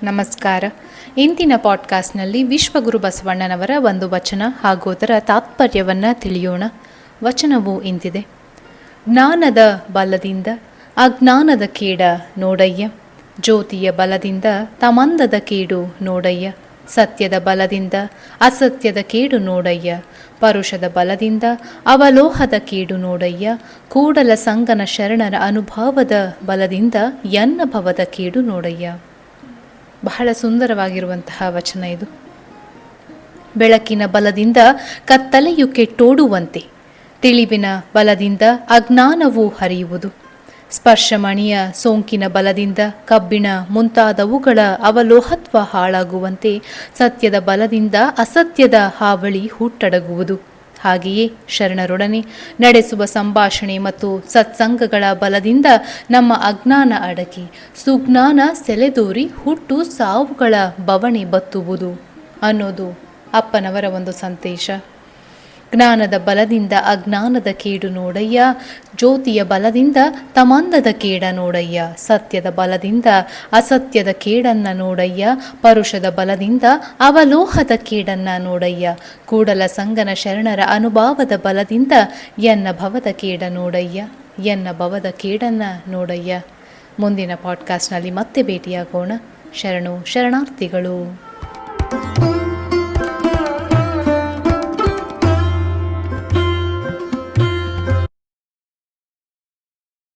ನಮಸ್ಕಾರ. ಇಂದಿನ ಪಾಡ್ಕಾಸ್ಟ್ನಲ್ಲಿ ವಿಶ್ವಗುರು ಬಸವಣ್ಣನವರ ಒಂದು ವಚನ ಹಾಗೂ ಅದರ ತಾತ್ಪರ್ಯವನ್ನು ತಿಳಿಯೋಣ. ವಚನವು ಇಂತಿದೆ: ಜ್ಞಾನದ ಬಲದಿಂದ ಅಜ್ಞಾನದ ಕೇಡ ನೋಡಯ್ಯ, ಜ್ಯೋತಿಯ ಬಲದಿಂದ ತಮಂದದ ಕೇಡು ನೋಡಯ್ಯ, ಸತ್ಯದ ಬಲದಿಂದ ಅಸತ್ಯದ ಕೇಡು ನೋಡಯ್ಯ, ಪರುಷದ ಬಲದಿಂದ ಅವಲೋಹದ ಕೇಡು ನೋಡಯ್ಯ, ಕೂಡಲ ಸಂಗನ ಶರಣರ ಅನುಭವದ ಬಲದಿಂದ ಎನ್ನ ಭವದ ಕೇಡು ನೋಡಯ್ಯ. ಬಹಳ ಸುಂದರವಾಗಿರುವಂತಹ ವಚನ ಇದು. ಬೆಳಕಿನ ಬಲದಿಂದ ಕತ್ತಲೆಯು ಕೆಟ್ಟೋಡುವಂತೆ, ತಿಳಿವಿನ ಬಲದಿಂದ ಅಜ್ಞಾನವು ಹರಿಯುವುದು, ಸ್ಪರ್ಶಮಣಿಯ ಸೋಂಕಿನ ಬಲದಿಂದ ಕಬ್ಬಿಣ ಮುಂತಾದವುಗಳ ಅವಲೋಹತ್ವ ಹಾಳಾಗುವಂತೆ, ಸತ್ಯದ ಬಲದಿಂದ ಅಸತ್ಯದ ಹಾವಳಿ ಹುಟ್ಟಡಗುವುದು. ಹಾಗೆಯೇ ಶರಣರೊಡನೆ ನಡೆಸುವ ಸಂಭಾಷಣೆ ಮತ್ತು ಸತ್ಸಂಗಗಳ ಬಲದಿಂದ ನಮ್ಮ ಅಜ್ಞಾನ ಅಡಗಿ ಸುಜ್ಞಾನ ಸೆಲೆದೋರಿ ಹುಟ್ಟು ಸಾವುಗಳ ಬವಣೆ ಬತ್ತುವುದು ಅನ್ನೋದು ಅಪ್ಪನವರ ಒಂದು ಸಂದೇಶ. ಜ್ಞಾನದ ಬಲದಿಂದ ಅಜ್ಞಾನದ ಕೇಡು ನೋಡಯ್ಯ, ಜ್ಯೋತಿಯ ಬಲದಿಂದ ತಮಂದದ ಕೇಡ ನೋಡಯ್ಯ, ಸತ್ಯದ ಬಲದಿಂದ ಅಸತ್ಯದ ಕೇಡನ್ನ ನೋಡಯ್ಯ, ಪರುಷದ ಬಲದಿಂದ ಅವಲೋಹದ ಕೇಡನ್ನ ನೋಡಯ್ಯ, ಕೂಡಲ ಸಂಗನ ಶರಣರ ಅನುಭವದ ಬಲದಿಂದ ಎನ್ನ ಭವದ ಕೇಡ ನೋಡಯ್ಯ, ಎನ್ನ ಭವದ ಕೇಡನ್ನ ನೋಡಯ್ಯ. ಮುಂದಿನ ಪಾಡ್ಕಾಸ್ಟ್ನಲ್ಲಿ ಮತ್ತೆ ಭೇಟಿಯಾಗೋಣ. ಶರಣು ಶರಣಾರ್ಥಿಗಳು.